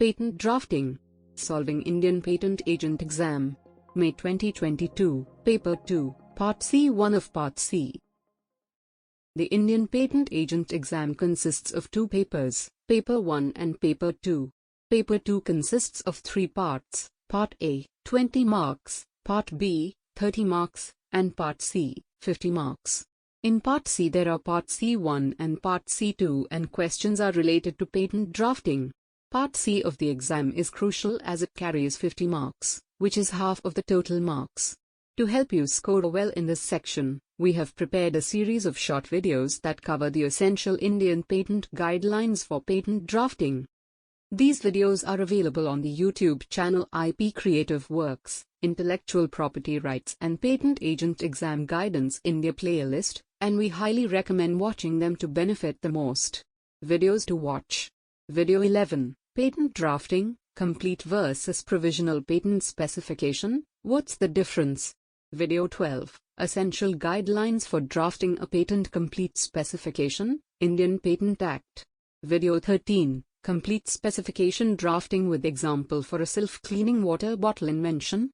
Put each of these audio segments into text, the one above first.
Patent Drafting. Solving Indian Patent Agent Exam. May 2022, Paper 2, Part C1 of Part C. The Indian Patent Agent Exam consists of two papers, Paper 1 and Paper 2. Paper 2 consists of three parts, Part A, 20 marks, Part B, 30 marks, and Part C, 50 marks. In Part C there are Part C1 and Part C2 and questions are related to patent drafting. Part C of the exam is crucial as it carries 50 marks, which is half of the total marks. To help you score well in this section, we have prepared a series of short videos that cover the essential Indian patent guidelines for patent drafting. These videos are available on the YouTube channel IP Creative Works, Intellectual Property Rights and Patent Agent Exam Guidance India playlist, and we highly recommend watching them to benefit the most. Videos to watch. Video 11, Patent Drafting, Complete versus Provisional Patent Specification, What's the difference? Video 12, Essential Guidelines for Drafting a Patent Complete Specification, Indian Patent Act. Video 13, Complete Specification Drafting with Example for a Self-Cleaning Water Bottle Invention.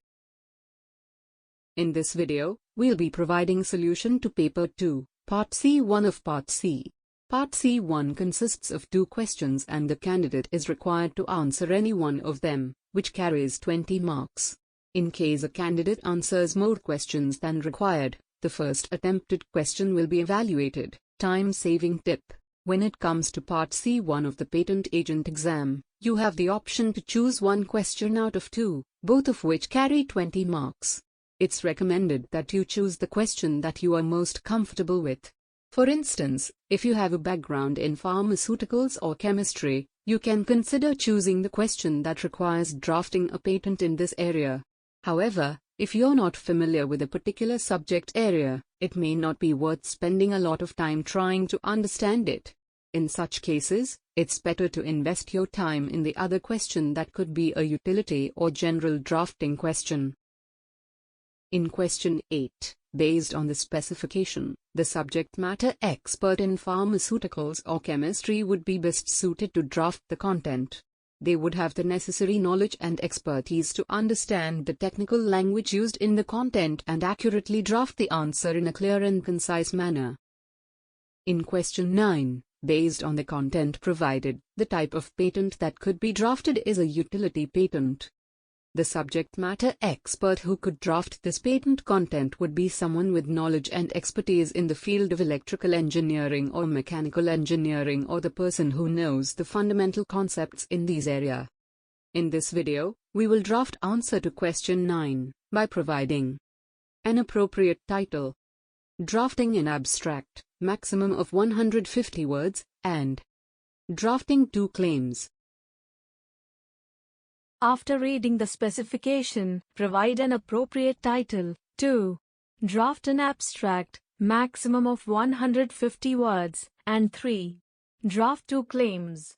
In this video, we'll be providing solution to Paper 2, Part C1 of Part C. Part C1 consists of two questions and the candidate is required to answer any one of them, which carries 20 marks. In case a candidate answers more questions than required, the first attempted question will be evaluated. Time-saving tip. When it comes to Part C1 of the Patent Agent Exam, you have the option to choose one question out of two, both of which carry 20 marks. It's recommended that you choose the question that you are most comfortable with. For instance, if you have a background in pharmaceuticals or chemistry, you can consider choosing the question that requires drafting a patent in this area. However, if you're not familiar with a particular subject area, it may not be worth spending a lot of time trying to understand it. In such cases, it's better to invest your time in the other question that could be a utility or general drafting question. In question 8, based on the specification, the subject matter expert in pharmaceuticals or chemistry would be best suited to draft the content. They would have the necessary knowledge and expertise to understand the technical language used in the content and accurately draft the answer in a clear and concise manner. In question 9, based on the content provided, the type of patent that could be drafted is a utility patent. The subject matter expert who could draft this patent content would be someone with knowledge and expertise in the field of electrical engineering or mechanical engineering, or the person who knows the fundamental concepts in these areas. In this video, we will draft answer to question 9 by providing an appropriate title, drafting in abstract, maximum of 150 words, and drafting two claims. After reading the specification, provide an appropriate title. 2. Draft an abstract, maximum of 150 words, and 3. Draft two claims.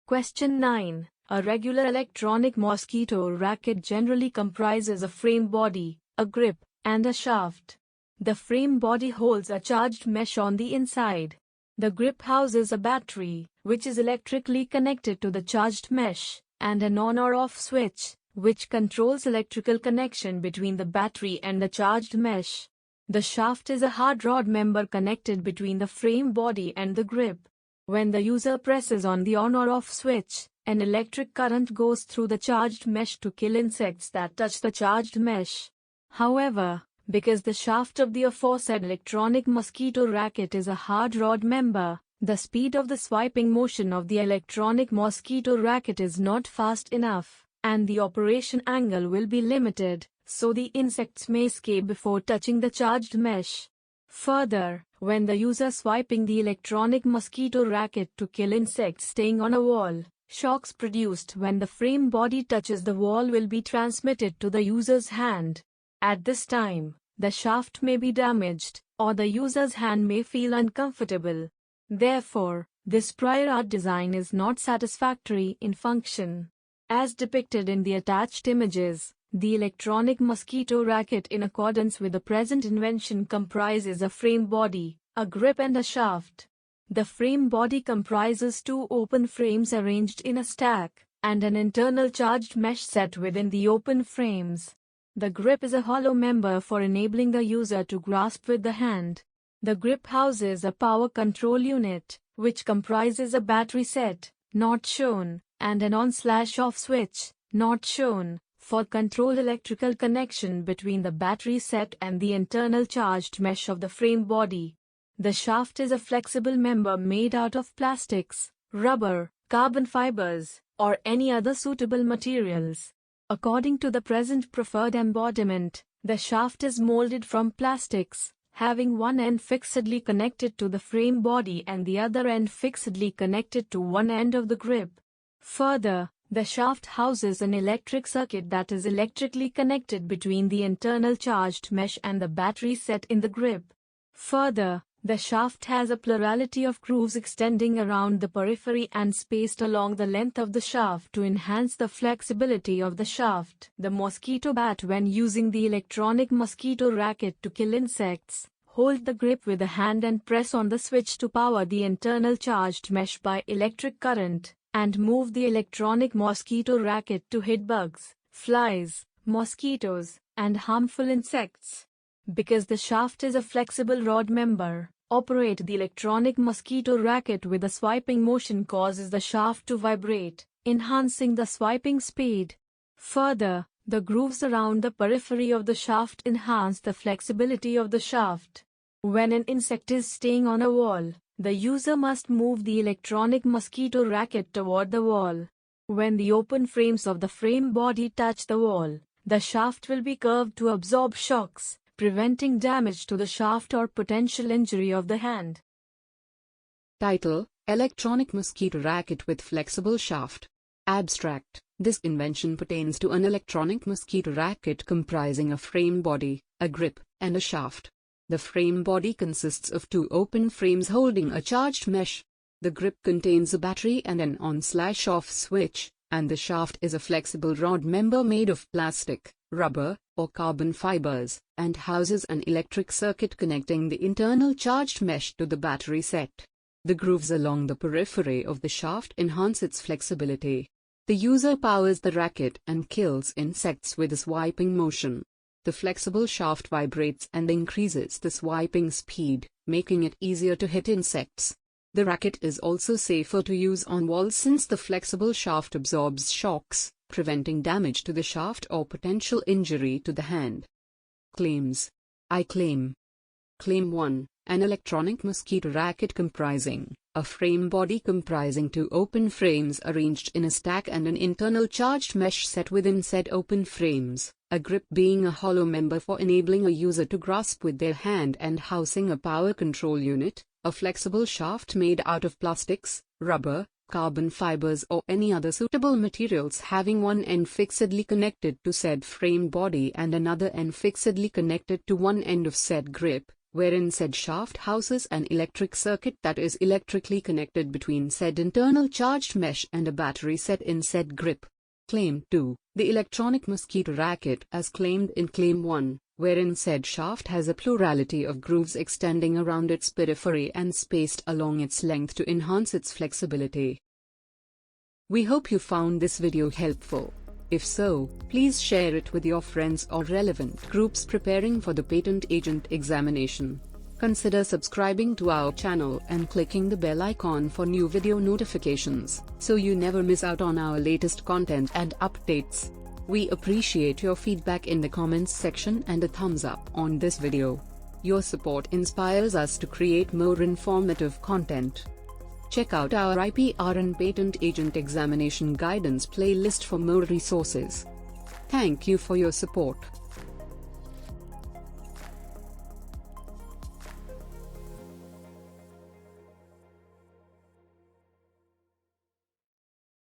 Question 9. A regular electronic mosquito racket generally comprises a frame body, a grip, and a shaft. The frame body holds a charged mesh on the inside. The grip houses a battery, which is electrically connected to the charged mesh, and an on or off switch, which controls electrical connection between the battery and the charged mesh. The shaft is a hard rod member connected between the frame body and the grip. When the user presses on the on or off switch, an electric current goes through the charged mesh to kill insects that touch the charged mesh. However, because the shaft of the aforesaid electronic mosquito racket is a hard rod member, the speed of the swiping motion of the electronic mosquito racket is not fast enough, and the operation angle will be limited, so the insects may escape before touching the charged mesh. Further, when the user swiping the electronic mosquito racket to kill insects staying on a wall, shocks produced when the frame body touches the wall will be transmitted to the user's hand. At this time, the shaft may be damaged, or the user's hand may feel uncomfortable. Therefore, this prior art design is not satisfactory in function. As depicted in the attached images, the electronic mosquito racket in accordance with the present invention comprises a frame body, a grip and a shaft. The frame body comprises two open frames arranged in a stack, and an internal charged mesh set within the open frames. The grip is a hollow member for enabling the user to grasp with the hand. The grip houses a power control unit, which comprises a battery set, not shown, and an on/off switch, not shown, for control electrical connection between the battery set and the internal charged mesh of the frame body. The shaft is a flexible member made out of plastics, rubber, carbon fibers, or any other suitable materials. According to the present preferred embodiment, the shaft is molded from plastics, having one end fixedly connected to the frame body and the other end fixedly connected to one end of the grip. Further, the shaft houses an electric circuit that is electrically connected between the internal charged mesh and the battery set in the grip. Further, the shaft has a plurality of grooves extending around the periphery and spaced along the length of the shaft to enhance the flexibility of the shaft. The mosquito bat, when using the electronic mosquito racket to kill insects, hold the grip with a hand and press on the switch to power the internal charged mesh by electric current, and move the electronic mosquito racket to hit bugs, flies, mosquitoes, and harmful insects. Because the shaft is a flexible rod member, operate the electronic mosquito racket with a swiping motion causes the shaft to vibrate, enhancing the swiping speed. Further, the grooves around the periphery of the shaft enhance the flexibility of the shaft. When an insect is staying on a wall, the user must move the electronic mosquito racket toward the wall. When the open frames of the frame body touch the wall, the shaft will be curved to absorb shocks, preventing damage to the shaft or potential injury of the hand. Title: Electronic Mosquito Racket with Flexible Shaft. Abstract: This invention pertains to an electronic mosquito racket comprising a frame body, a grip, and a shaft. The frame body consists of two open frames holding a charged mesh. The grip contains a battery and an on/off switch, and the shaft is a flexible rod member made of plastic, rubber, or carbon fibers, and houses an electric circuit connecting the internal charged mesh to the battery set. The grooves along the periphery of the shaft enhance its flexibility. The user powers the racket and kills insects with a swiping motion. The flexible shaft vibrates and increases the swiping speed, making it easier to hit insects. The racket is also safer to use on walls since the flexible shaft absorbs shocks, preventing damage to the shaft or potential injury to the hand. Claims. I claim. Claim 1. An electronic mosquito racket comprising a frame body comprising two open frames arranged in a stack and an internal charged mesh set within said open frames, a grip being a hollow member for enabling a user to grasp with their hand and housing a power control unit, a flexible shaft made out of plastics, rubber, carbon fibers or any other suitable materials having one end fixedly connected to said frame body and another end fixedly connected to one end of said grip, wherein said shaft houses an electric circuit that is electrically connected between said internal charged mesh and a battery set in said grip. Claim 2. The electronic mosquito racket as claimed in Claim 1, wherein said shaft has a plurality of grooves extending around its periphery and spaced along its length to enhance its flexibility. We hope you found this video helpful. If so, please share it with your friends or relevant groups preparing for the patent agent examination. Consider subscribing to our channel and clicking the bell icon for new video notifications, so you never miss out on our latest content and updates. We appreciate your feedback in the comments section and a thumbs up on this video. Your support inspires us to create more informative content. Check out our IPR and Patent Agent Examination Guidance playlist for more resources. Thank you for your support.